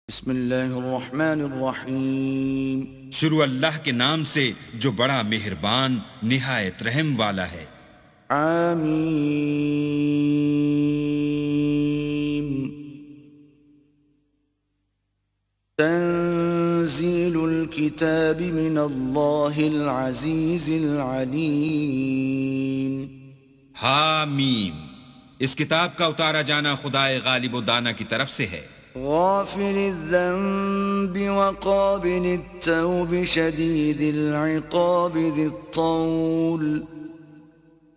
بسم اللہ الرحمن الرحیم۔ شروع اللہ کے نام سے جو بڑا مہربان نہایت رحم والا ہے۔ آمین۔ تنزیل الکتاب من اللہ العزیز العلیم۔ حامیم، اس کتاب کا اتارا جانا خدائے غالب و دانا کی طرف سے ہے۔ غافر الذنب وقابل التوب شدید العقاب ذی الطول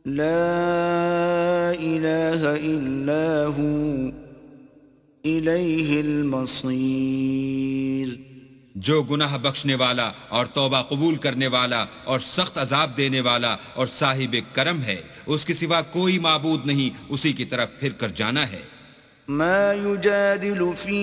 لا الہ الا ہو الیہ المصیر۔ جو گناہ بخشنے والا اور توبہ قبول کرنے والا اور سخت عذاب دینے والا اور صاحب کرم ہے، اس کے سوا کوئی معبود نہیں، اسی کی طرف پھر کر جانا ہے۔ ما يجادل في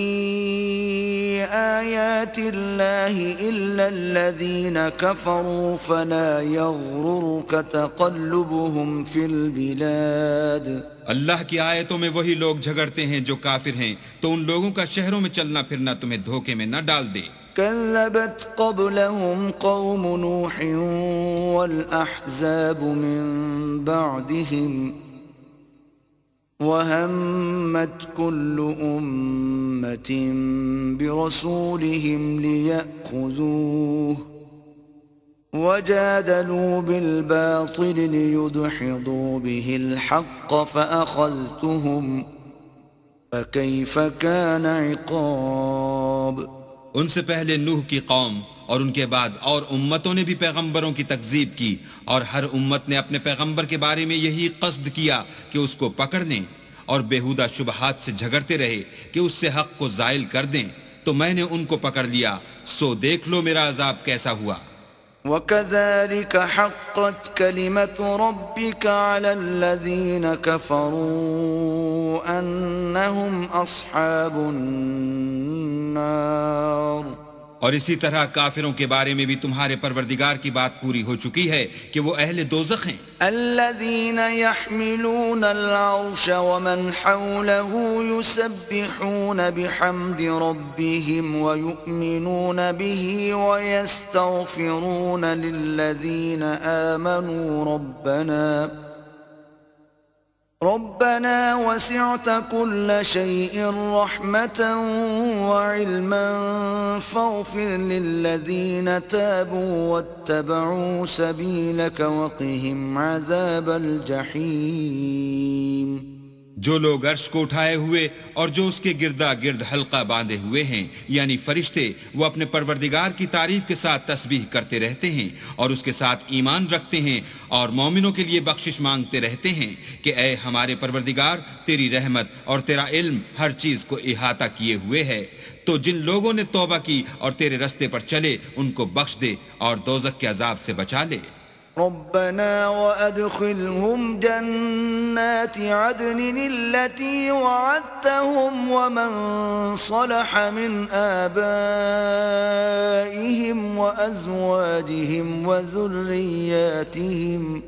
آيات الله إلا الذين كفروا فلا يغررك تقلبهم في البلاد۔ اللہ کی آیتوں میں وہی لوگ جھگڑتے ہیں جو کافر ہیں، تو ان لوگوں کا شہروں میں چلنا پھرنا تمہیں دھوکے میں نہ ڈال دے۔ كذبت قبلهم قوم نوح والأحزاب من بعدهم وَهَمَّتْ كُلُّ أُمَّةٍ بِرَسُولِهِمْ لِيَأْخُذُوهُ وَجَادَلُوا بِالْبَاطِلِ لِيُدْحِضُوا بِهِ الْحَقَّ فَأَخَذْتُهُمْ فَكَيْفَ كَانَ عِقَابِ۔ ان سے پہلے نوح کی قوم اور ان کے بعد اور امتوں نے بھی پیغمبروں کی تکذیب کی، اور ہر امت نے اپنے پیغمبر کے بارے میں یہی قصد کیا کہ اس کو پکڑ لیں اور بیہودہ شبہات سے جھگڑتے رہے کہ اس سے حق کو زائل کر دیں، تو میں نے ان کو پکڑ لیا، سو دیکھ لو میرا عذاب کیسا ہوا۔ وَكَذَلِكَ حَقَّتْ كَلِمَةُ رَبِّكَ عَلَى الَّذِينَ كَفَرُوا أَنَّهُمْ أَصْحَابُ النَّارِ۔ اور اسی طرح کافروں کے بارے میں بھی تمہارے پروردگار کی بات پوری ہو چکی ہے کہ وہ اہل دوزخ ہیں۔ الذين يحملون العرش ومن حوله يسبحون بحمد ربهم ويؤمنون به ويستغفرون للذين آمنوا ربنا وسعت كل شيء رحمة وعلما فاغفر للذين تابوا واتبعوا سبيلك وقهم عذاب الجحيم۔ جو لوگ عرش کو اٹھائے ہوئے اور جو اس کے گردا گرد حلقہ باندھے ہوئے ہیں، یعنی فرشتے، وہ اپنے پروردگار کی تعریف کے ساتھ تسبیح کرتے رہتے ہیں اور اس کے ساتھ ایمان رکھتے ہیں اور مومنوں کے لیے بخشش مانگتے رہتے ہیں کہ اے ہمارے پروردگار، تیری رحمت اور تیرا علم ہر چیز کو احاطہ کیے ہوئے ہے، تو جن لوگوں نے توبہ کی اور تیرے رستے پر چلے ان کو بخش دے اور دوزخ کے عذاب سے بچا لے۔ ربنا وأدخلهم جنات عدن التي وعدتهم ومن صلح من آبائهم وأزواجهم وذرياتهم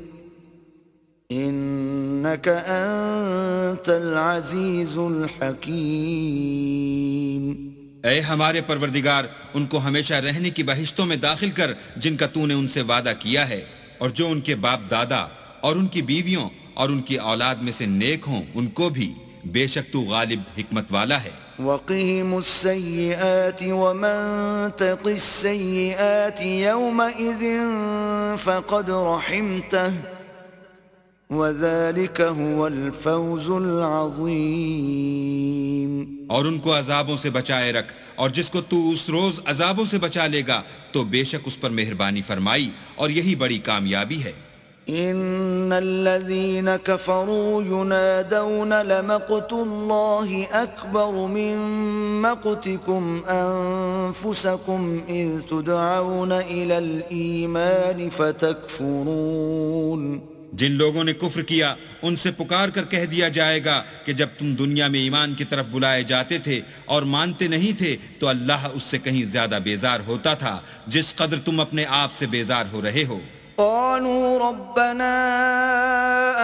إنك أنت العزيز الحكيم۔ اے ہمارے پروردگار، ان کو ہمیشہ رہنے کی بہشتوں میں داخل کر جن کا تو نے ان سے وعدہ کیا ہے، اور جو ان کے باپ دادا اور ان کی بیویوں اور ان کی اولاد میں سے نیک ہوں ان کو بھی، بے شک تو غالب حکمت والا ہے۔ وقهم السيئات ومن تق السيئات يومئذ فقد رحمته وذلك هو الفوز العظيم۔ اور ان کو عذابوں سے بچائے رکھ، اور جس کو تو اس روز عذابوں سے بچا لے گا تو بے شک اس پر مہربانی فرمائی، اور یہی بڑی کامیابی ہے۔ ان الذين كفروا ينادون لمقت الله اكبر من مقتكم انفسكم اذ تدعون الى الايمان فتكفرون۔ جن لوگوں نے کفر کیا ان سے پکار کر کہہ دیا جائے گا کہ جب تم دنیا میں ایمان کی طرف بلائے جاتے تھے اور مانتے نہیں تھے تو اللہ اس سے کہیں زیادہ بیزار ہوتا تھا جس قدر تم اپنے آپ سے بیزار ہو رہے ہو۔ قالوا ربنا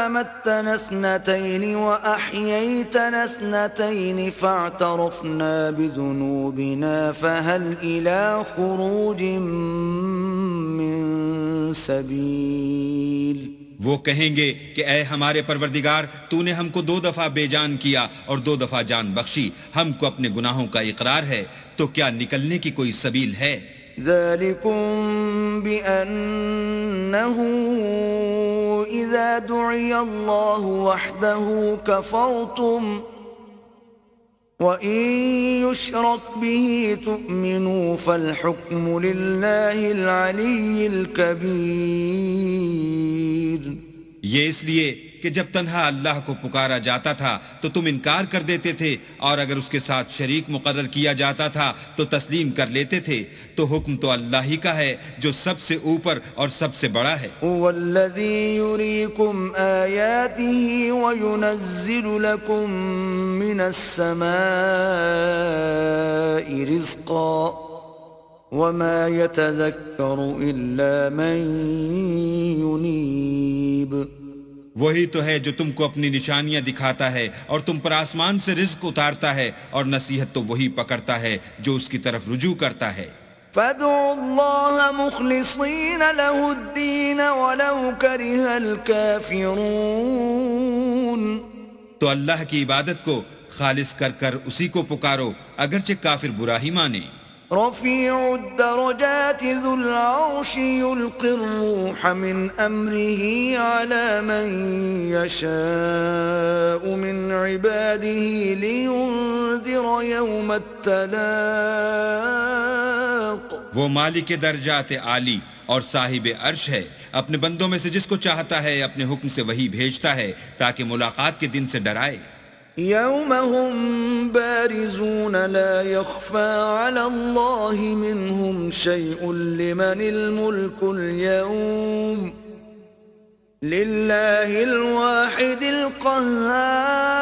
أمتنا اثنتين وأحييتنا اثنتين فاعترفنا بذنوبنا فهل إلى خروج من سبيل. وہ کہیں گے کہ اے ہمارے پروردگار، تو نے ہم کو 2 دفعہ بے جان کیا اور 2 دفعہ جان بخشی، ہم کو اپنے گناہوں کا اقرار ہے، تو کیا نکلنے کی کوئی سبیل ہے؟ ذلكم بأنه إذا دعي الله وحده كفرتم وإن يشرك به تؤمنوا فالحكم لله العلي الكبير. یہ اس لیے کہ جب تنہا اللہ کو پکارا جاتا تھا تو تم انکار کر دیتے تھے، اور اگر اس کے ساتھ شریک مقرر کیا جاتا تھا تو تسلیم کر لیتے تھے، تو حکم تو اللہ ہی کا ہے جو سب سے اوپر اور سب سے بڑا ہے. هو الذي يريكم آياته وينزل لكم من السماء رزقا وما يتذكر إلا من ينيب. وہی تو ہے جو تم کو اپنی نشانیاں دکھاتا ہے اور تم پر آسمان سے رزق اتارتا ہے، اور نصیحت تو وہی پکڑتا ہے جو اس کی طرف رجوع کرتا ہے. فادعوا الله مخلصين له الدين ولو كره الكافرون. تو اللہ کی عبادت کو خالص کر کر اسی کو پکارو اگرچہ کافر برا ہی مانے. رفيع الدرجات ذو العرش يلقي الروح من أمره على من يشاء من عباده لينذر يوم التلاق. وہ مالک درجات عالی اور صاحب عرش ہے، اپنے بندوں میں سے جس کو چاہتا ہے اپنے حکم سے وہی بھیجتا ہے تاکہ ملاقات کے دن سے ڈرائے. يوم هم بارزون لا يخفى على الله منهم شيء لمن الملك اليوم لله الواحد القهار.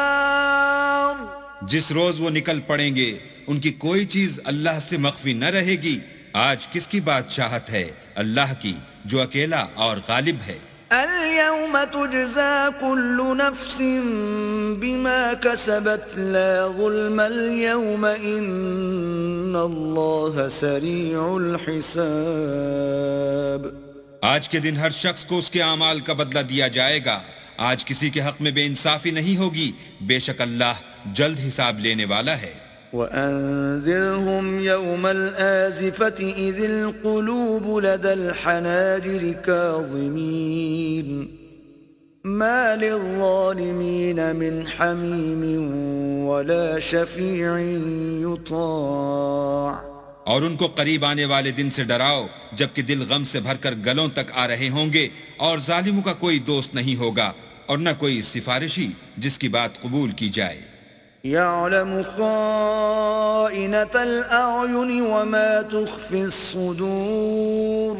جس روز وہ نکل پڑیں گے ان کی کوئی چیز اللہ سے مخفی نہ رہے گی. آج کس کی بادشاہت ہے؟ اللہ کی جو اکیلا اور غالب ہے. اليوم تجزى كل نفس بما كسبت لا ظلم اليوم إن الله سريع الحساب. آج کے دن ہر شخص کو اس کے اعمال کا بدلہ دیا جائے گا. آج کسی کے حق میں بے انصافی نہیں ہوگی، بے شک اللہ جلد حساب لینے والا ہے. وأنذرهم يوم الآزفة إذ القلوب لدى الحناجر كاظمين ما للظالمين من حميم ولا شفيع يطاع. اور ان کو قریب آنے والے دن سے ڈراؤ جبکہ دل غم سے بھر کر گلوں تک آ رہے ہوں گے، اور ظالموں کا کوئی دوست نہیں ہوگا اور نہ کوئی سفارشی جس کی بات قبول کی جائے. يعلم خائنة الأعين وما تخفي الصدور.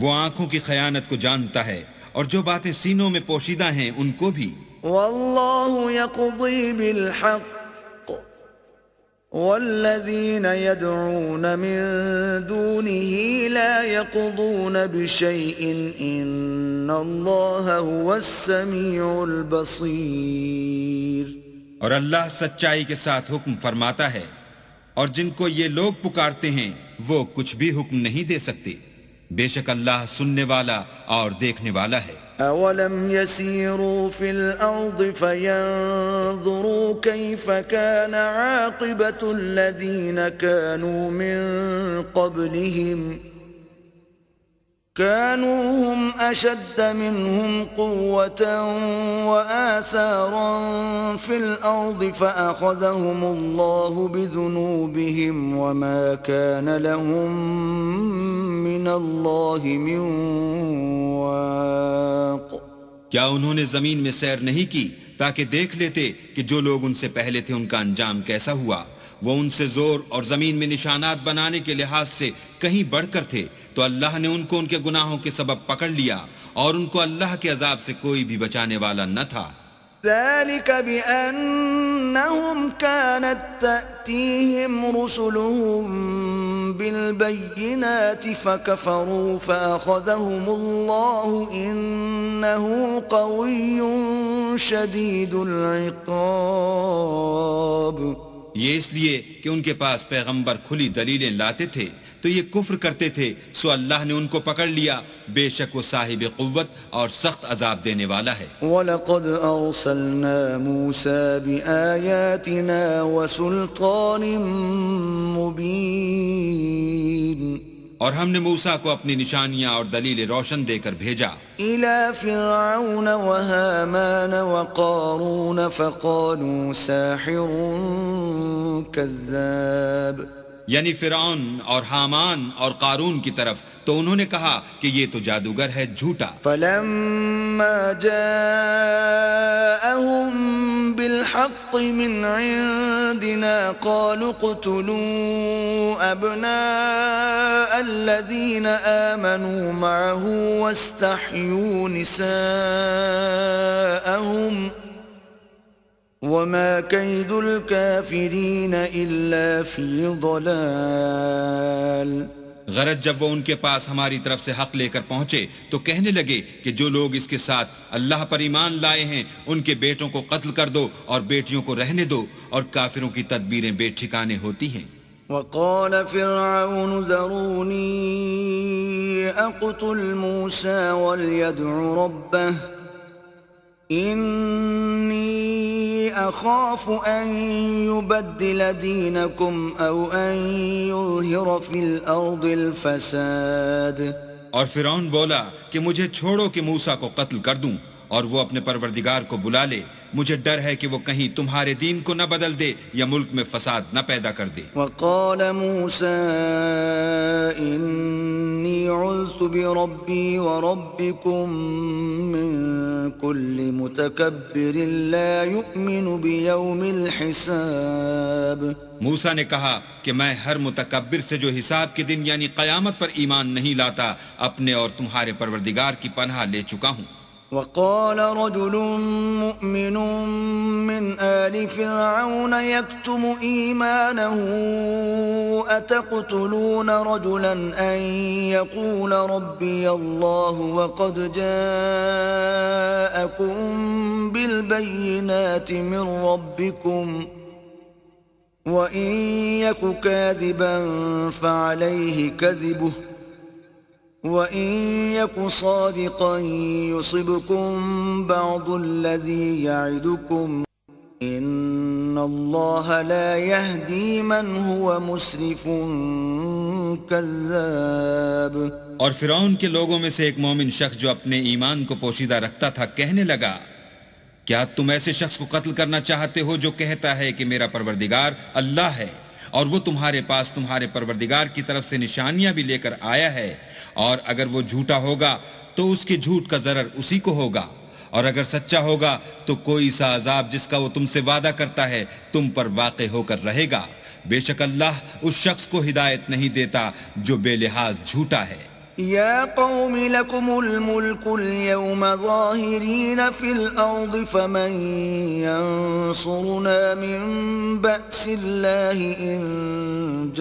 وہ آنکھوں کی خیانت کو جانتا ہے اور جو باتیں سینوں میں پوشیدہ ہیں ان کو بھی. والله يقضي بالحق والذين يدعون من دونه لا يقضون بشيء إن الله هو السميع البصير. اور اللہ سچائی کے ساتھ حکم فرماتا ہے، اور جن کو یہ لوگ پکارتے ہیں وہ کچھ بھی حکم نہیں دے سکتے، بے شک اللہ سننے والا اور دیکھنے والا ہے. أولم يسيروا في الأرض فينظروا كيف كان عاقبة الذين كانوا من قبلهم كانوا هم أشد منهم قوة وآثارا في الأرض فأخذهم الله بذنوبهم وما كان لهم من الله من واق. کیا انہوں نے زمین میں سیر نہیں کی تاکہ دیکھ لیتے کہ جو لوگ ان سے پہلے تھے ان کا انجام کیسا ہوا؟ وہ ان سے زور اور زمین میں نشانات بنانے کے لحاظ سے کہیں بڑھ کر تھے، تو اللہ نے ان کو ان کے گناہوں کے سبب پکڑ لیا، اور ان کو اللہ کے عذاب سے کوئی بھی بچانے والا نہ تھا. ذلك بأنهم كانت تأتيهم رسلهم بالبينات فكفروا فأخذهم الله إنه قوي شديد العقاب. یہ اس لیے کہ ان کے پاس پیغمبر کھلی دلیلیں لاتے تھے تو یہ کفر کرتے تھے، سو اللہ نے ان کو پکڑ لیا، بے شک وہ صاحب قوت اور سخت عذاب دینے والا ہے. وَلَقَدْ أَرْسَلْنَا مُوسَى بِآيَاتِنَا وَسُلْطَانٍ مُبِينٍ. اور ہم نے موسیٰ کو اپنی نشانیاں اور دلیل روشن دے کر بھیجا إِلَى فِرْعَوْنَ وَهَامَانَ وَقَارُونَ فَقَالُوا سَاحِرٌ كَذَّابٌ. یعنی فرعون اور حامان اور قارون کی طرف، تو انہوں نے کہا کہ یہ تو جادوگر ہے، جھوٹا. فَلَمَّا جَاءَهُم بِالْحَقِّ مِنْ عِندِنَا قَالُوا اقْتُلُوا أَبْنَاءَ الَّذِينَ آمَنُوا مَعَهُ وَاسْتَحْيُوا نِسَاءَهُمْ وَمَا كَيْدُ الْكَافِرِينَ إِلَّا فِي ضَلَالٍ. غرض جب وہ ان کے پاس ہماری طرف سے حق لے کر پہنچے تو کہنے لگے کہ جو لوگ اس کے ساتھ اللہ پر ایمان لائے ہیں ان کے بیٹوں کو قتل کر دو اور بیٹیوں کو رہنے دو، اور کافروں کی تدبیریں بے ٹھکانے ہوتی ہیں. وقال فرعون ذروني أقتل موسى وليدع ربه إني أخاف أن يبدل دينكم أو أن يظهر في الأرض الفساد. اور فرعون بولا کہ مجھے چھوڑو کہ موسیٰ کو قتل کر دوں اور وہ اپنے پروردگار کو بلا لے، مجھے ڈر ہے کہ وہ کہیں تمہارے دین کو نہ بدل دے یا ملک میں فساد نہ پیدا کر دے. وقال موسى إني عذت بربي وربكم من كل متكبر لا يؤمن بيوم الحساب. موسیٰ نے کہا کہ میں ہر متکبر سے جو حساب کے دن یعنی قیامت پر ایمان نہیں لاتا اپنے اور تمہارے پروردگار کی پناہ لے چکا ہوں. وقال رجل مؤمن من آل فرعون يكتم إيمانه أتقتلون رجلا أن يقول ربي الله وقد جاءكم بالبينات من ربكم وإن يك كاذبا فعليه كذبه وَإِن يَكُ صَادِقًا يُصِبْكُم بَعْضُ الَّذِي يَعِدُكُمْ إِنَّ اللَّهَ لَا يَهْدِي مَنْ هُوَ مُسْرِفٌ كَذَّابٌ. اور فرعون کے لوگوں میں سے ایک مومن شخص جو اپنے ایمان کو پوشیدہ رکھتا تھا کہنے لگا، کیا تم ایسے شخص کو قتل کرنا چاہتے ہو جو کہتا ہے کہ میرا پروردگار اللہ ہے اور وہ تمہارے پاس تمہارے پروردگار کی طرف سے نشانیاں بھی لے کر آیا ہے، اور اگر وہ جھوٹا ہوگا تو اس کے جھوٹ کا ضرر اسی کو ہوگا، اور اگر سچا ہوگا تو کوئی سا عذاب جس کا وہ تم سے وعدہ کرتا ہے تم پر واقع ہو کر رہے گا. بے شک اللہ اس شخص کو ہدایت نہیں دیتا جو بے لحاظ جھوٹا ہے. يا قوم لكم الملك اليوم ظاهرين في الأرض فمن ينصرنا من بأس الله إن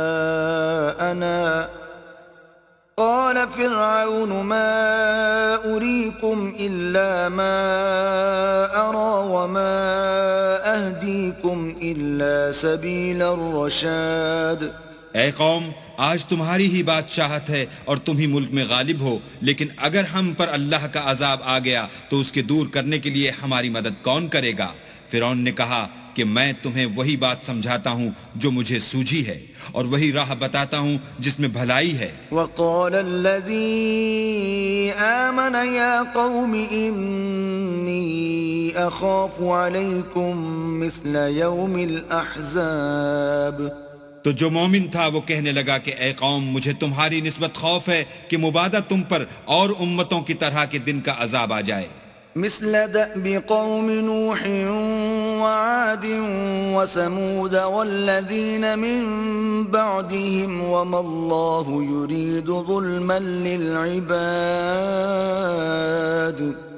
جاءنا. قال فرعون ما أريكم إلا ما أرى وما أهديكم إلا سبيل الرشاد. اے قوم، آج تمہاری ہی بادشاہت ہے اور تم ہی ملک میں غالب ہو، لیکن اگر ہم پر اللہ کا عذاب آ گیا تو اس کے دور کرنے کے لیے ہماری مدد کون کرے گا؟ فرعون نے کہا کہ میں تمہیں وہی بات سمجھاتا ہوں جو مجھے سوجھی ہے اور وہی راہ بتاتا ہوں جس میں بھلائی ہے. وقال الذي آمن يا قوم إني أخاف عليكم مثل يوم الأحزاب. تو جو مومن تھا وہ کہنے لگا کہ اے قوم، مجھے تمہاری نسبت خوف ہے کہ مبادہ تم پر اور امتوں کی طرح کے دن کا عذاب آ جائے. مثل دأب قوم نوح وعاد وثمود والذين من بعدهم وما الله يريد ظلما للعباد.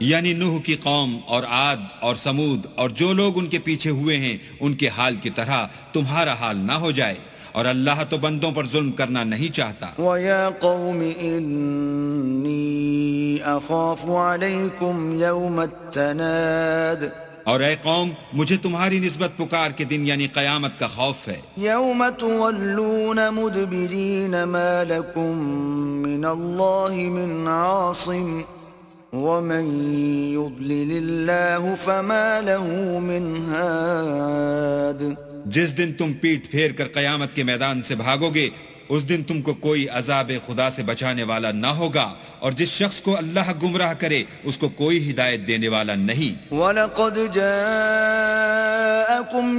یعنی نوح کی قوم اور عاد اور سمود اور جو لوگ ان کے پیچھے ہوئے ہیں ان کے حال کی طرح تمہارا حال نہ ہو جائے، اور اللہ تو بندوں پر ظلم کرنا نہیں چاہتا. وَيَا قَوْمِ إِنِّي أَخَافُ عَلَيْكُمْ يَوْمَ التَّنَادِ. اور اے قوم، مجھے تمہاری نسبت پکار کے دن یعنی قیامت کا خوف ہے. يَوْمَ تُوَلُّونَ مُدْبِرِينَ مَا لَكُمْ مِنَ اللَّهِ مِنْ عَاصِمٍ وَمَنْ يُضْلِلِ اللَّهُ فَمَا لَهُ مِنْ هَادٍ. جس دن تم پیٹ پھیر کر قیامت کے میدان سے بھاگو گے، اس دن تم کو کوئی عذاب خدا سے بچانے والا نہ ہوگا، اور جس شخص کو اللہ گمراہ کرے اس کو کوئی ہدایت دینے والا نہیں. وَلَقَدْ جَاءَكُمْ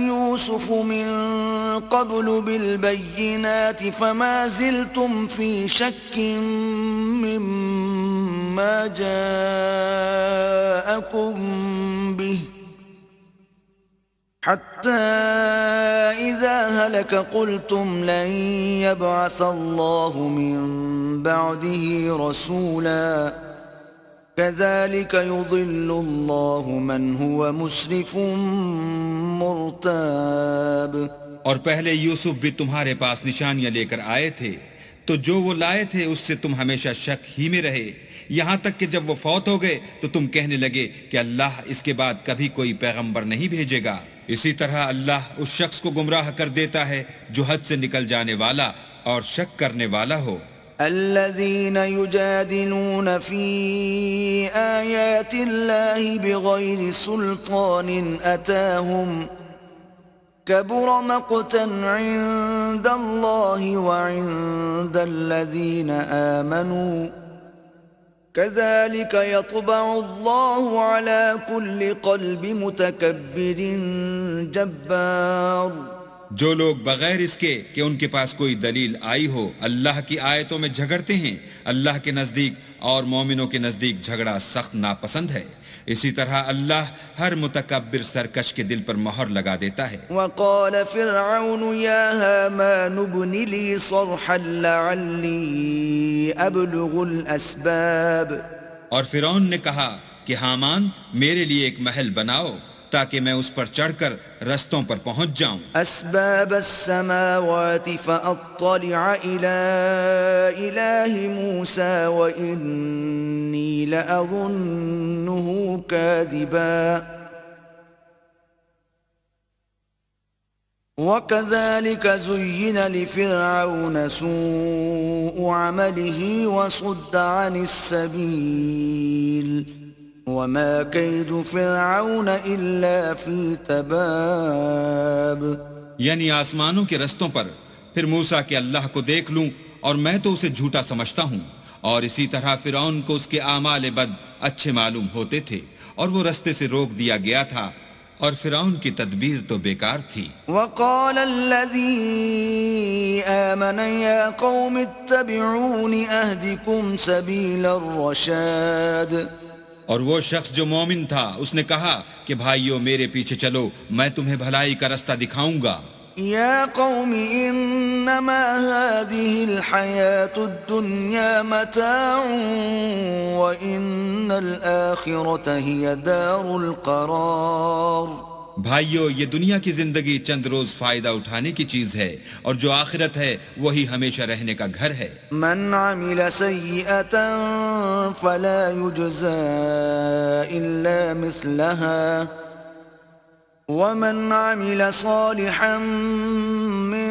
يُوسُفُ مِنْ قَبْلُ بِالْبَيِّنَاتِ فَمَا زِلْتُمْ فِي شَكٍّ مِّمَّا جَاءَكُمْ بِهِ حتى إذا هلك قلتم لن يبعث الله من بعده رسولا كذلك يضل الله من هو مسرف مرتاب. اور پہلے یوسف بھی تمہارے پاس نشانیاں لے کر آئے تھے، تو جو وہ لائے تھے اس سے تم ہمیشہ شک ہی میں رہے، یہاں تک کہ جب وہ فوت ہو گئے تو تم کہنے لگے کہ اللہ اس کے بعد کبھی کوئی پیغمبر نہیں بھیجے گا. اسی طرح اللہ اس شخص کو گمراہ کر دیتا ہے جو حد سے نکل جانے والا اور شک کرنے والا ہو. الذين يجادلون في آيات الله بغير سلطان أتاهم كبر مقتا عند الله وعند الذين آمنوا كذلك يطبع الله على كل قلب متكبر جبار. جو لوگ بغیر اس کے کہ ان کے پاس کوئی دلیل آئی ہو اللہ کی آیتوں میں جھگڑتے ہیں، اللہ کے نزدیک اور مومنوں کے نزدیک جھگڑا سخت ناپسند ہے. اسی طرح اللہ ہر متکبر سرکش کے دل پر مہر لگا دیتا ہے. وقال فرعون يا هامان ابن لي صرحا لعلي أبلغ الأسباب. اور فرعون نے کہا کہ حامان میرے لیے ایک محل بناؤ تاکہ میں اس پر چڑھ کر رستوں پر پہنچ جاؤں. اسباب السماوات فاطلع الى اله موسى واني لاظنه كاذبا وكذلك زين لفرعون سوء عمله وصد عن السبيل وما كيد فرعون الا في تباب. یعنی آسمانوں کے رستوں پر پھر موسیٰ کہ اللہ کو دیکھ لوں اور میں تو اسے جھوٹا سمجھتا ہوں، اور اسی طرح فرعون کو اس کے اعمال بد اچھے معلوم ہوتے تھے اور وہ رستے سے روک دیا گیا تھا، اور فرعون کی تدبیر تو بیکار تھی. وقال الذي آمن يا قوم اتبعون اهدكم سبيل الرشاد. اور وہ شخص جو مومن تھا اس نے کہا کہ بھائیو میرے پیچھے چلو، میں تمہیں بھلائی کا رستہ دکھاؤں گا. يا قوم انما هذه الحياة الدنيا متاع وان الآخرة هي دار القرار. بھائیو یہ دنیا کی زندگی چند روز فائدہ اٹھانے کی چیز ہے، اور جو آخرت ہے وہی ہمیشہ رہنے کا گھر ہے. من عمل سيئة فلا يجزى إلا مثلها ومن عمل صالحا من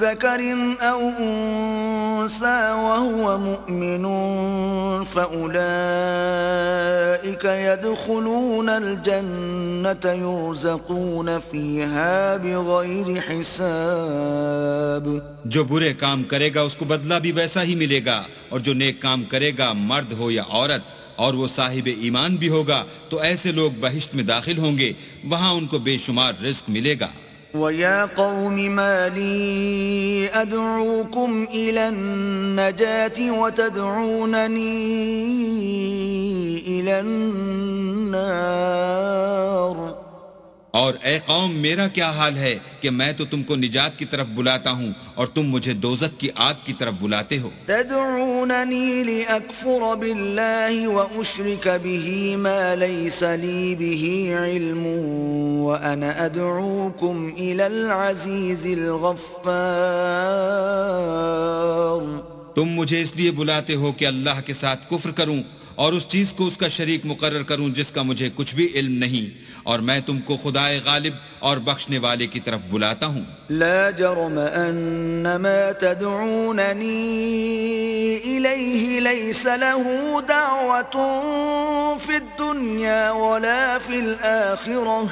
ذكر أو أنثى وهو مؤمن فأولئك يدخلون الجنة يرزقون فيها بغير حساب. جو برے کام کرے گا اس کو بدلہ بھی ویسا ہی ملے گا، اور جو نیک کام کرے گا مرد ہو یا عورت اور وہ صاحب ایمان بھی ہوگا تو ایسے لوگ بہشت میں داخل ہوں گے، وہاں ان کو بے شمار رزق ملے گا. وَيَا قَوْمِ مَا لِي أَدْعُوكُمْ إِلَى النَّجَاةِ وَتَدْعُونَنِي إِلَى النَّارِ اور اے قوم میرا کیا حال ہے کہ میں تو تم کو نجات کی طرف بلاتا ہوں اور تم مجھے دوزخ کی آگ کی طرف بلاتے ہو. تدعونني لأكفر بالله وأشرك به ما ليس لي به علم وأنا أدعوكم إلى العزيز الغفار. تم مجھے اس لیے بلاتے ہو کہ اللہ کے ساتھ کفر کروں اور اس چیز کو اس کا شریک مقرر کروں جس کا مجھے کچھ بھی علم نہیں، اور میں تم کو خدائے غالب اور بخشنے والے کی طرف بلاتا ہوں. لا جرم ان ما تدعونني اليه ليس له دعوة في الدنيا ولا في الآخرة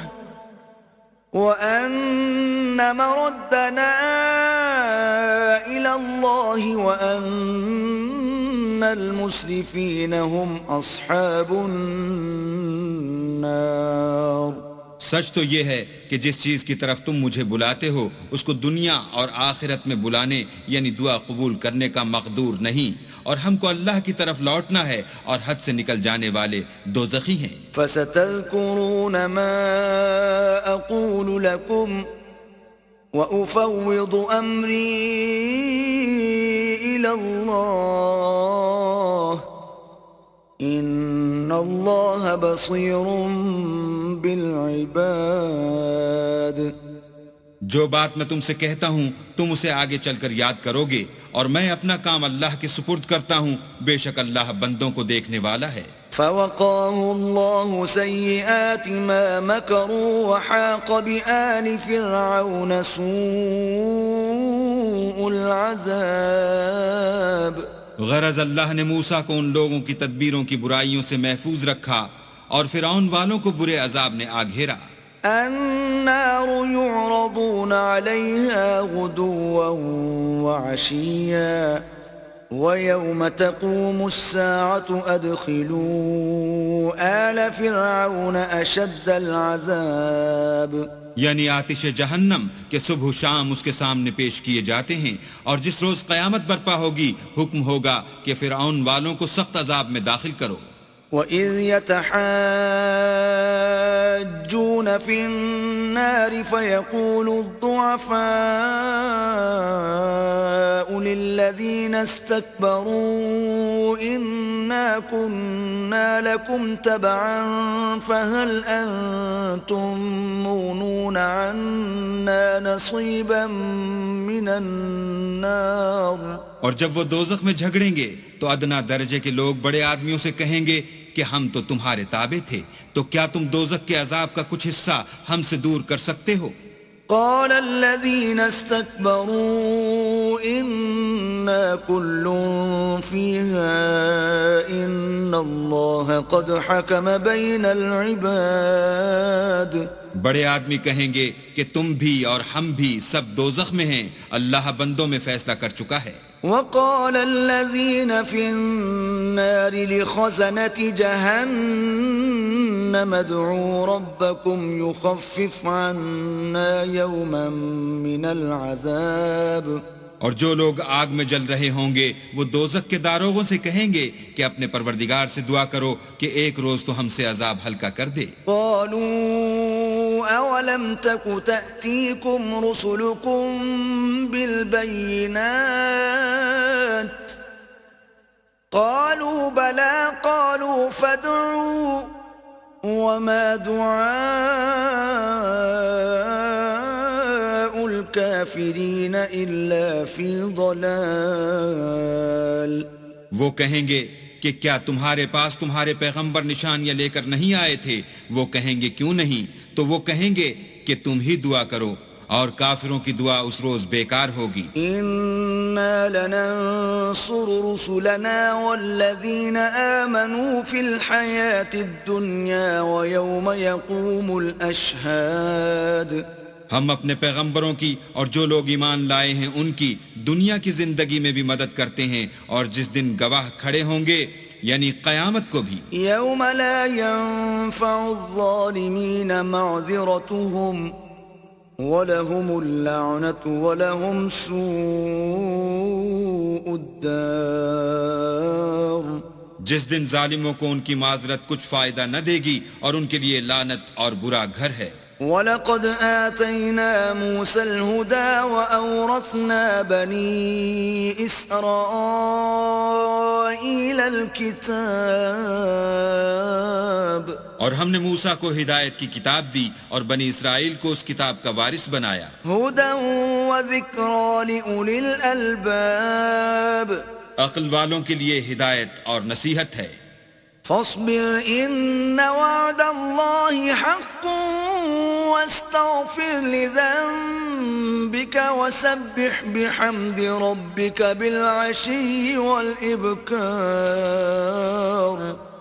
وان مردنا الى الله وان المسرفين هم اصحاب النار. سچ تو یہ ہے کہ جس چیز کی طرف تم مجھے بلاتے ہو اس کو دنیا اور آخرت میں بلانے یعنی دعا قبول کرنے کا مقدور نہیں، اور ہم کو اللہ کی طرف لوٹنا ہے اور حد سے نکل جانے والے دوزخی ہیں. فستذكرون ما اقول لكم وافوض امری الى الله ان اللہ بصیر بالعباد. جو بات میں تم سے کہتا ہوں تم اسے آگے چل کر یاد کرو گے، اور میں اپنا کام اللہ کے سپرد کرتا ہوں، بے شک اللہ بندوں کو دیکھنے والا ہے. فوقاه الله سيئات ما مكروا وحاق بآل فرعون سوء العذاب. غرض اللہ نے موسیٰ کو ان لوگوں کی تدبیروں کی برائیوں سے محفوظ رکھا اور فرعون والوں کو برے عذاب نے آ گھیرا. النار يعرضون عليها غدوا وعشيا ويوم تقوم الساعة أدخلوا آل فرعون أشد العذاب. یعنی آتش جہنم کہ صبح و شام اس کے سامنے پیش کیے جاتے ہیں، اور جس روز قیامت برپا ہوگی حکم ہوگا کہ فرعون والوں کو سخت عذاب میں داخل کرو. وَإِذْ يَتَحَاجُّونَ فِي النَّارِ فَيَقُولُ الضُّعَفَاءُ لِلَّذِينَ اسْتَكْبَرُوا إِنَّا كُنَّا لَكُمْ تَبَعًا فَهَلْ أَنْتُمْ مُغْنُونَ عَنَّا نَصِيبًا مِنَ النَّارِ. اور جب وہ دوزخ میں جھگڑیں گے تو ادنا درجے کے لوگ بڑے آدمیوں سے کہیں گے کہ ہم تو تمہارے تابع تھے، تو کیا تم دوزخ کے عذاب کا کچھ حصہ ہم سے دور کر سکتے ہو؟ قال الذين استكبروا إنا كل فيها إن الله قد حكم بين العباد. بڑے آدمی کہیں گے کہ تم بھی اور ہم بھی سب دوزخ میں ہیں، اللہ بندوں میں فیصلہ کر چکا ہے. وقال الذين في النار لخزنة جهنم ادعوا ربكم يخفف عنا يوما من العذاب. اور جو لوگ آگ میں جل رہے ہوں گے وہ دوزخ کے داروغوں سے کہیں گے کہ اپنے پروردگار سے دعا کرو کہ ایک روز تو ہم سے عذاب ہلکا کر دے. قالوا اولم تك تأتيكم رسلكم بالبينات قالوا بلى قالوا فادعوا وما دعاء الكافرين إلا في ضلال. وہ کہیں گے کہ کیا تمہارے پاس تمہارے پیغمبر نشانیاں لے کر نہیں آئے تھے؟ وہ کہیں گے کیوں نہیں؟ تو وہ کہیں گے کہ تم ہی دعا کرو، اور کافروں کی دعا اس روز بیکار ہوگی. إنا لننصر رسلنا والذين آمنوا في الحياة الدنيا ويوم يقوم الأشهاد. ہم اپنے پیغمبروں کی اور جو لوگ ایمان لائے ہیں ان کی دنیا کی زندگی میں بھی مدد کرتے ہیں، اور جس دن گواہ کھڑے ہوں گے یعنی قیامت کو بھی. يوم لا ينفع الظالمين معذرتهم وَلَهُمُ اللَّعْنَةُ وَلَهُمْ سُوءُ الدَّارِ جس دن ظالموں کو ان کی معذرت کچھ فائدہ نہ دے گی اور ان کے لیے لعنت اور برا گھر ہے۔ وَلَقَدْ آتَيْنَا مُوسَى الْهُدَى وَأَوْرَثْنَا بَنِي إِسْرَائِيلَ الْكِتَابَ اور ہم نے موسیٰ کو ہدایت کی کتاب دی اور بنی اسرائیل کو اس کتاب کا وارث بنایا۔ هُدًى وَذِكْرَى لِأُولِي الْأَلْبَابِ عقل والوں کے لیے ہدایت اور نصیحت ہے۔ فاصبر إن وعد الله حق واستغفر لذنبك وسبح بحمد ربك بالعشي والإبكار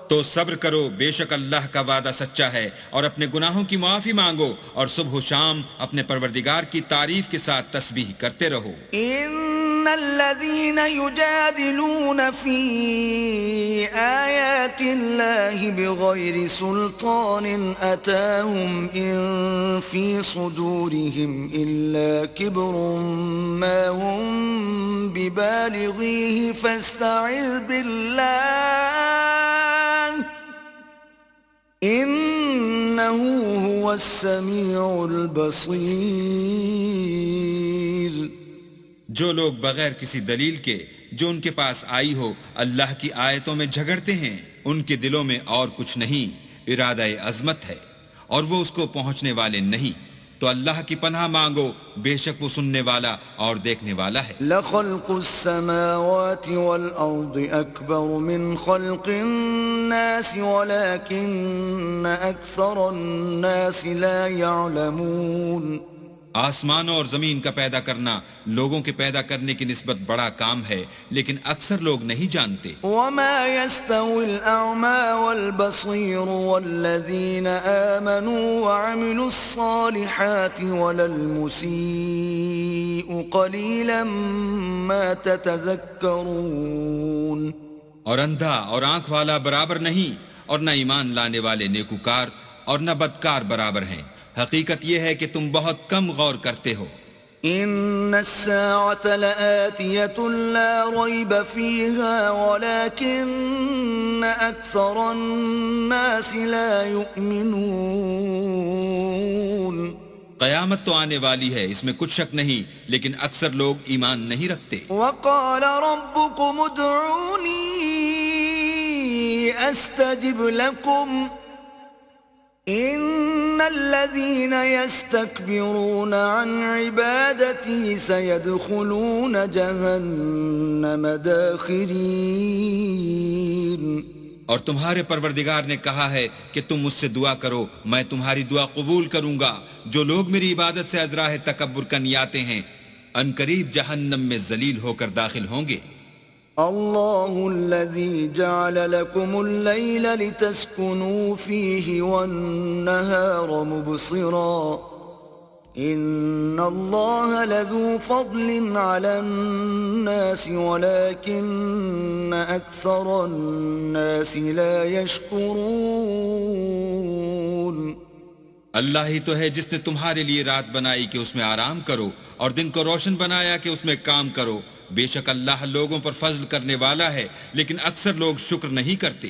تو صبر کرو، بے شک اللہ کا وعدہ سچا ہے، اور اپنے گناہوں کی معافی مانگو اور صبح و شام اپنے پروردگار کی تعریف کے ساتھ تسبیح کرتے رہو۔ إن الذين يجادلون في آيات الله بغير سلطان أتاهم إن في صدورهم إلا كبر ما هم ببالغيه فاستعذ بالله إنه هو السميع البصير۔ جو لوگ بغیر کسی دلیل کے جو ان کے پاس آئی ہو اللہ کی آیتوں میں جھگڑتے ہیں، ان کے دلوں میں اور کچھ نہیں، ارادہ عظمت ہے اور وہ اس کو پہنچنے والے نہیں، تو اللہ کی پناہ مانگو، بے شک وہ سننے والا اور دیکھنے والا ہے۔ لخلق السماوات والأرض أكبر من خلق الناس ولكن أكثر الناس لا يعلمون۔ آسمانوں اور زمین کا پیدا کرنا لوگوں کے پیدا کرنے کی نسبت بڑا کام ہے، لیکن اکثر لوگ نہیں جانتے۔ وما يستوي الأعمى والبصير والذين آمنوا وعملوا الصالحات ولا المسيء قليلا ما تتذكرون۔ اور اندھا اور آنکھ والا برابر نہیں، اور نہ ایمان لانے والے نیکوکار اور نہ بدکار برابر ہیں، حقیقت یہ ہے کہ تم بہت کم غور کرتے ہو۔ ان الساعة لآتية لا ريب فيها ولكن أكثر الناس لا يؤمنون۔ قیامت تو آنے والی ہے، اس میں کچھ شک نہیں، لیکن اکثر لوگ ایمان نہیں رکھتے۔ وقال ربكم ادعوني استجب لكم ان الذين يستكبرون عن عبادتي سيدخلون جهنم داخرين۔ اور تمہارے پروردگار نے کہا ہے کہ تم مجھ سے دعا کرو، میں تمہاری دعا قبول کروں گا۔ جو لوگ میری عبادت سے ازراہ تکبر کرنے آتے ہیں، ان قریب جہنم میں ذلیل ہو کر داخل ہوں گے۔ الله الذي جعل لكم الليل لتسكنوا فيه والنهار مبصرا إن الله لذو فضل على الناس ولكن أكثر الناس لا يشكرون۔ اللہ ہی تو ہے جس نے تمہارے لیے رات بنائی کہ اس میں آرام کرو، اور دن کو روشن بنایا کہ اس میں کام کرو۔ بے شک اللہ لوگوں پر فضل کرنے والا ہے، لیکن اکثر لوگ شکر نہیں کرتے۔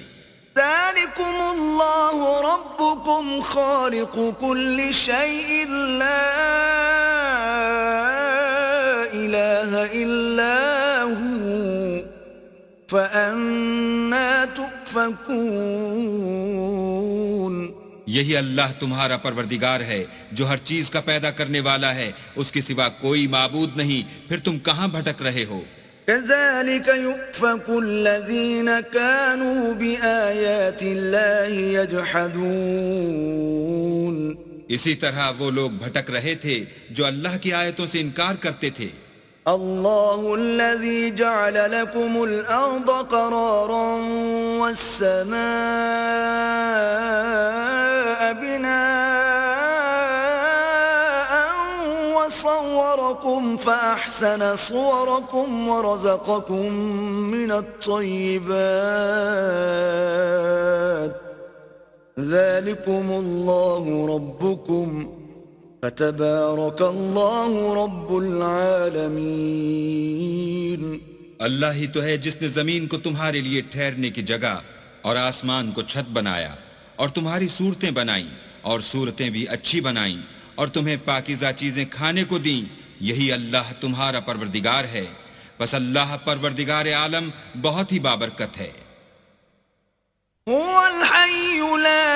ذلكم الله ربكم خالق كل شيء لا إله إلا هو فأنا تؤفكون۔ یہی اللہ تمہارا پروردگار ہے جو ہر چیز کا پیدا کرنے والا ہے، اس کے سوا کوئی معبود نہیں، پھر تم کہاں بھٹک رہے ہو؟ كذلك يؤفك الذين كانوا بآيات الله يجحدون۔ اسی طرح وہ لوگ بھٹک رہے تھے جو اللہ کی آیتوں سے انکار کرتے تھے۔ الله الذي جعل لكم الأرض قرارا والسماء بناء وصوركم فأحسن صوركم ورزقكم من الطيبات ذلكم الله ربكم فتبارك الله رب العالمين. اللہ ہی تو ہے جس نے زمین کو تمہارے لیے ٹھہرنے کی جگہ اور آسمان کو چھت بنایا اور تمہاری صورتیں بنائیں اور صورتیں بھی اچھی بنائیں اور تمہیں پاکیزہ چیزیں کھانے کو دیں. یہی اللہ تمہارا پروردگار ہے. بس اللہ پروردگار عالم بہت ہی بابرکت ہے. هو الحي لا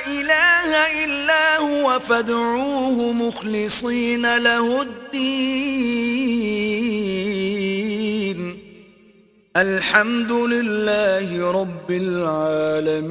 إله إلا هو فادعوه مخلصين له الدين الحمد لله رب العالمين.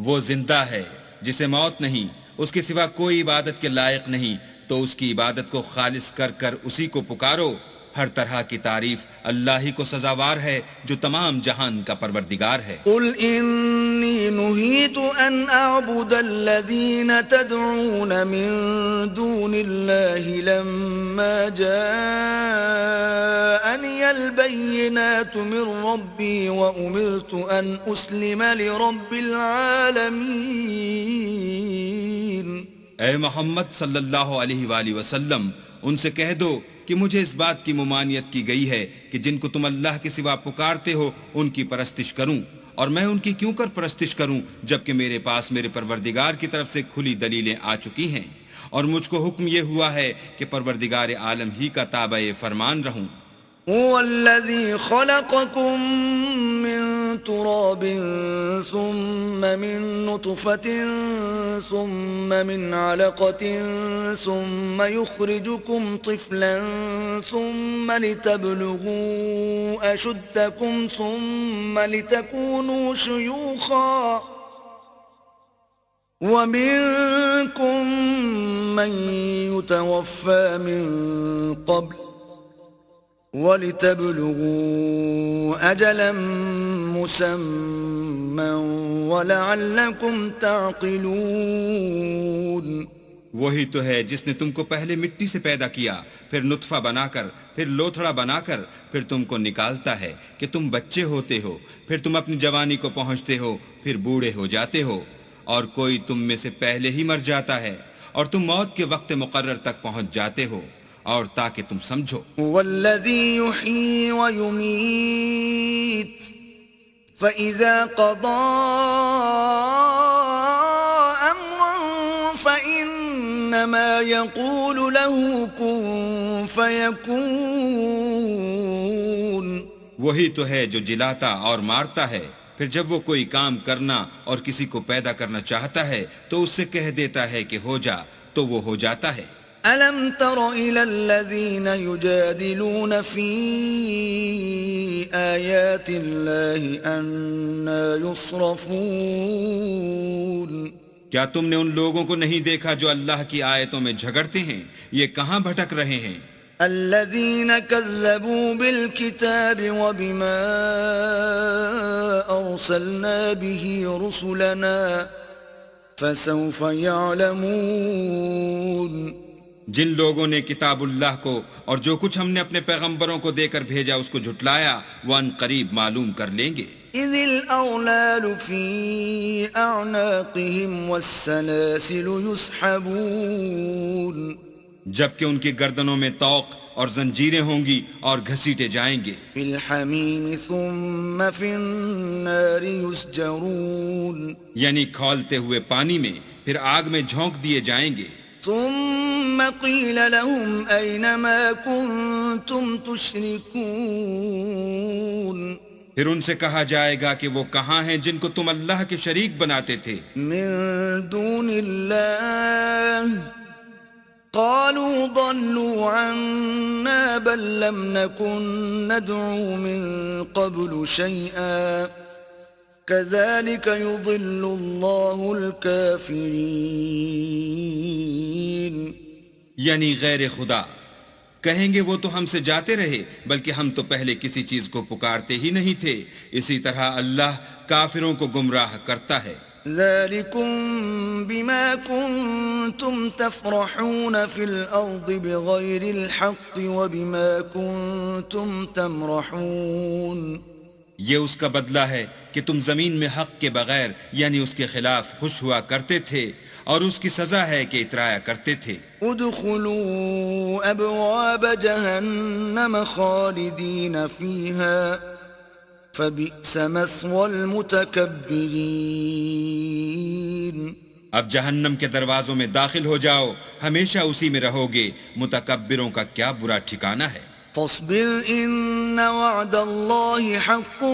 وہ زندہ ہے جسے موت نہیں، اس کے سوا کوئی عبادت کے لائق نہیں، تو اس کی عبادت کو خالص کر کر اسی کو پکارو. ہر طرح کی تعریف اللہ ہی کو سزاوار ہے جو تمام جہان کا پروردگار ہے. قل انی نہیت ان اعبد الذین تدعون من دون اللہ لما جاءنی البینات من ربی وامرت ان اسلم لرب العالمین. اے محمد صلی اللہ علیہ وآلہ وسلم، ان سے کہہ دو کہ مجھے اس بات کی ممانعت کی گئی ہے کہ جن کو تم اللہ کے سوا پکارتے ہو ان کی پرستش کروں، اور میں ان کی کیوں کر پرستش کروں جبکہ میرے پاس میرے پروردگار کی طرف سے کھلی دلیلیں آ چکی ہیں، اور مجھ کو حکم یہ ہوا ہے کہ پروردگار عالم ہی کا تابع فرمان رہوں. هو الذي خلقكم من تراب ثم من نطفة ثم من علقة ثم يخرجكم طفلا ثم لتبلغوا أشدكم ثم لتكونوا شيوخا ومنكم من يتوفى من قبل وَلِتَبْلُغُوا أَجَلًا مُّسَمًّى وَلَعَلَّكُمْ تَعْقِلُونَ. وہی تو ہے جس نے تم کو پہلے مٹی سے پیدا کیا، پھر نطفہ بنا کر، پھر لوتھڑا بنا کر، پھر تم کو نکالتا ہے کہ تم بچے ہوتے ہو، پھر تم اپنی جوانی کو پہنچتے ہو، پھر بوڑھے ہو جاتے ہو، اور کوئی تم میں سے پہلے ہی مر جاتا ہے، اور تم موت کے وقت مقرر تک پہنچ جاتے ہو، اور تاکہ تم سمجھو. والذی یحیی ویمیت فإذا قضى أمرا فإنما يقول له كن فيكون. وہی تو ہے جو جلاتا اور مارتا ہے، پھر جب وہ کوئی کام کرنا اور کسی کو پیدا کرنا چاہتا ہے تو اس سے کہہ دیتا ہے کہ ہو جا، تو وہ ہو جاتا ہے. أَلَمْ تَرَ إِلَى الَّذِينَ يُجَادِلُونَ فِي آيَاتِ اللَّهِ أَنَّى يُصْرَفُونَ. کیا تم نے ان لوگوں کو نہیں دیکھا جو اللہ کی آیتوں میں جھگڑتے ہیں؟ یہ کہاں بھٹک رہے ہیں؟ الَّذِينَ كَذَّبُوا بِالْكِتَابِ وَبِمَا أَرْسَلْنَا بِهِ رُسُلَنَا فَسَوْفَ يَعْلَمُونَ. جن لوگوں نے کتاب اللہ کو اور جو کچھ ہم نے اپنے پیغمبروں کو دے کر بھیجا اس کو جھٹلایا، وہ ان قریب معلوم کر لیں گے. اذ الاغلال في اعناقهم والسلاسل يسحبون. جبکہ ان کی گردنوں میں طوق اور زنجیریں ہوں گی اور گھسیٹے جائیں گے. في الحميم ثم في النار يسجرون. یعنی کھولتے ہوئے پانی میں، پھر آگ میں جھونک دیے جائیں گے. ثم قيل لهم أين ما كنتم تشركون. پھر ان سے کہا جائے گا کہ وہ کہاں ہیں جن کو تم اللہ کے شریک بناتے تھے من دون الله قالوا ضلوا عنا بل لم نكن ندعو من قبل شيئا كذلك يضل الله الكافرين. یعنی غیر خدا کہیں گے وہ تو ہم سے جاتے رہے، بلکہ ہم تو پہلے کسی چیز کو پکارتے ہی نہیں تھے. اسی طرح اللہ کافروں کو گمراہ کرتا ہے. ذلكم بما كنتم تفرحون في الأرض بغير الحق وبما كنتم تمرحون. یہ اس کا بدلہ ہے کہ تم زمین میں حق کے بغیر یعنی اس کے خلاف خوش ہوا کرتے تھے، اور اس کی سزا ہے کہ اترایا کرتے تھے۔ ادخلوا ابواب جہنم خالدین فیہا فبئس مثوى المتکبرین۔ اب جہنم کے دروازوں میں داخل ہو جاؤ، ہمیشہ اسی میں رہو گے، متکبروں کا کیا برا ٹھکانہ ہے۔ فاصبر ان وعد اللہ حق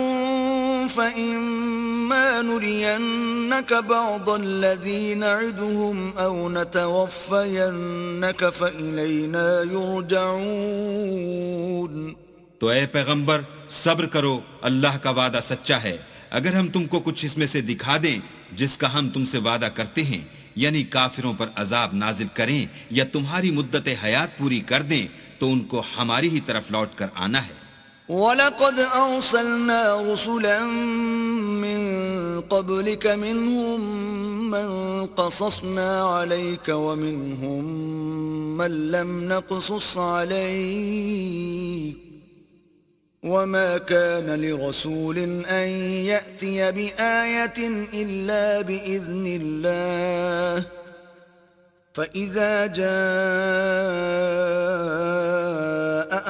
فإما نرينك بعض الذي نعدهم أو نتوفينك فإلينا يرجعون۔ تو اے پیغمبر صبر کرو، اللہ کا وعدہ سچا ہے، اگر ہم تم کو کچھ اس میں سے دکھا دیں جس کا ہم تم سے وعدہ کرتے ہیں، یعنی کافروں پر عذاب نازل کریں یا تمہاری مدت حیات پوری کر دیں، تو ان کو ہماری ہی طرف لوٹ کر آنا ہے۔ وَلَقَدْ أَرْسَلْنَا رُسُلًا مِّن قَبْلِكَ مِنْهُمْ مَنْ قَصَصْنَا عَلَيْكَ وَمِنْهُمْ مَنْ لَمْ نَقْصُصْ عَلَيْكَ وَمَا كَانَ لِرَسُولٍ أَنْ يَأْتِيَ بِآيَةٍ إِلَّا بِإِذْنِ اللَّهِ فَإِذَا جَاءَ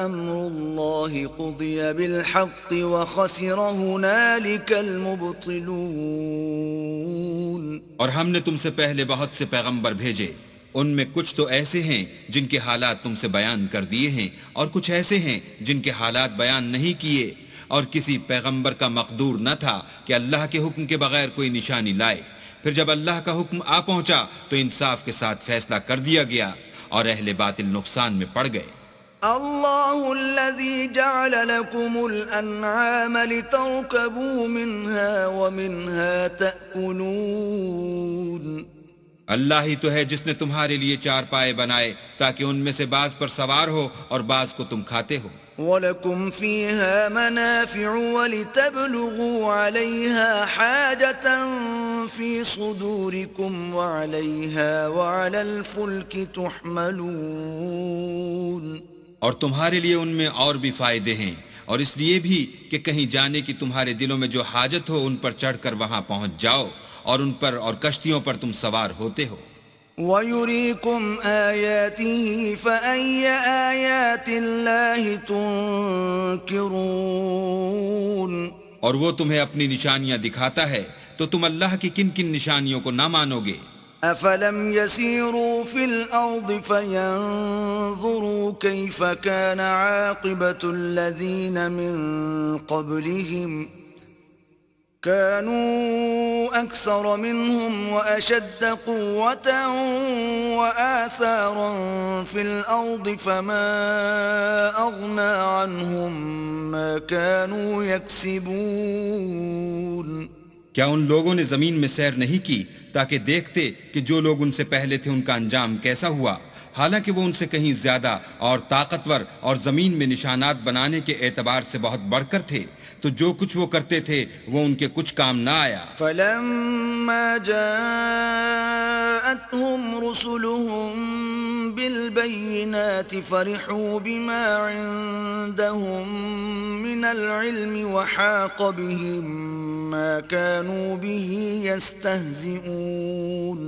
أَمْرُ اللَّهِ قُضِيَ بِالْحَقِّ وَخَسِرَ هُنَالِكَ الْمُبْطِلُونَ۔ اور ہم نے تم سے پہلے بہت سے پیغمبر بھیجے، ان میں کچھ تو ایسے ہیں جن کے حالات تم سے بیان کر دیے ہیں، اور کچھ ایسے ہیں جن کے حالات بیان نہیں کیے، اور کسی پیغمبر کا مقدور نہ تھا کہ اللہ کے حکم کے بغیر کوئی نشانی لائے۔ پھر جب اللہ کا حکم آ پہنچا تو انصاف کے ساتھ فیصلہ کر دیا گیا، اور اہل باطل نقصان میں پڑ گئے۔ اللہ الذي جعل لكم الانعام لتركبوا منها ومنها تأكلون۔ اللہ ہی تو ہے جس نے تمہارے لیے چار پائے بنائے تاکہ ان میں سے بعض پر سوار ہو اور بعض کو تم کھاتے ہو۔ وَلَكُمْ فِيهَا مَنَافِعُ وَلِتَبْلُغُوا عَلَيْهَا حَاجَةً فِي صُدُورِكُمْ وَعَلَيْهَا وَعَلَى الْفُلْكِ تُحْمَلُونَ۔ اور تمہارے لیے ان میں اور بھی فائدے ہیں، اور اس لیے بھی کہ کہیں جانے کی تمہارے دلوں میں جو حاجت ہو ان پر چڑھ کر وہاں پہنچ جاؤ، اور ان پر اور کشتیوں پر تم سوار ہوتے ہو۔ وَيُرِيكُمْ آيَاتِهِ فَأَيَّ آيَاتِ اللَّهِ تُنْكِرُونَ۔ اور وہ تمہیں اپنی نشانیاں دکھاتا ہے تو تم اللہ کی کن کن نشانیوں کو نہ مانو گے؟ أَفَلَمْ يَسِيرُوا فِي الْأَرْضِ فَيَنْظُرُوا كَيْفَ كَانَ عَاقِبَةُ الَّذِينَ مِنْ قَبْلِهِمْ كانوا أكثر منهم وأشد قوة وآثارا في الأرض فما أغنى عنهم ما كانوا يكسبون۔ کیا ان لوگوں نے زمین میں سیر نہیں کی تاکہ دیکھتے کہ جو لوگ ان سے پہلے تھے ان کا انجام کیسا ہوا، حالانکہ وہ ان سے کہیں زیادہ اور طاقتور اور زمین میں نشانات بنانے کے اعتبار سے بہت بڑھ کر تھے، تو جو کچھ وہ کرتے تھے وہ ان کے کچھ کام نہ آیا۔ فَلَمَّا جَاءَتْهُمْ رُسُلُهُم بِالْبَيِّنَاتِ فَرِحُوا بِمَا عِندَهُم مِّنَ الْعِلْمِ وَحَاقَ بِهِم مَّا كَانُوا بِهِ يَسْتَهْزِئُونَ۔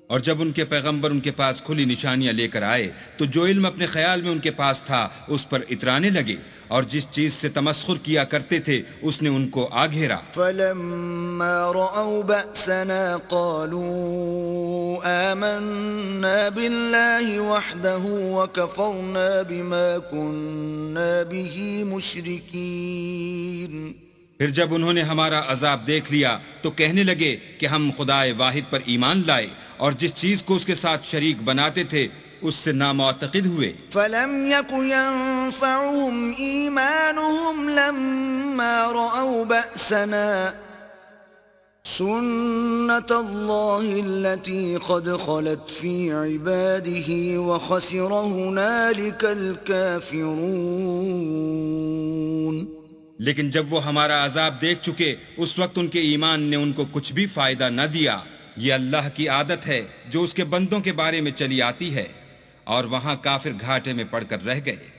اور جب ان کے پیغمبر ان کے پاس کھلی نشانیاں لے کر آئے تو جو علم اپنے خیال میں ان کے پاس تھا اس پر اترانے لگے، اور جس چیز سے تمسخر کیا کرتے تھے اس نے ان کو آ گھیرا۔ فَلَمَّا رَأَوْا بَأْسَنَا قَالُوا آمَنَّا بِاللَّهِ وَحْدَهُ وَكَفَرْنَا بِمَا كُنَّا بِهِ مُشْرِكِينَ۔ پھر جب انہوں نے ہمارا عذاب دیکھ لیا تو کہنے لگے کہ ہم خدائے واحد پر ایمان لائے اور جس چیز کو اس کے ساتھ شریک بناتے تھے اس سے نامعتقد ہوئے۔ فَلَمْ يَكُ يَنفَعُهُمْ إِيمَانُهُمْ لَمَّا رَأَوْا بَأْسَنَا سُنَّةَ اللَّهِ الَّتِي قَدْ خَلَتْ فِي عِبَادِهِ وَخَسِرَ هُنَالِكَ الْكَافِرُونَ۔ لیکن جب وہ ہمارا عذاب دیکھ چکے اس وقت ان کے ایمان نے ان کو کچھ بھی فائدہ نہ دیا۔ یہ اللہ کی عادت ہے جو اس کے بندوں کے بارے میں چلی آتی ہے، اور وہاں کافر گھاٹے میں پڑ کر رہ گئے۔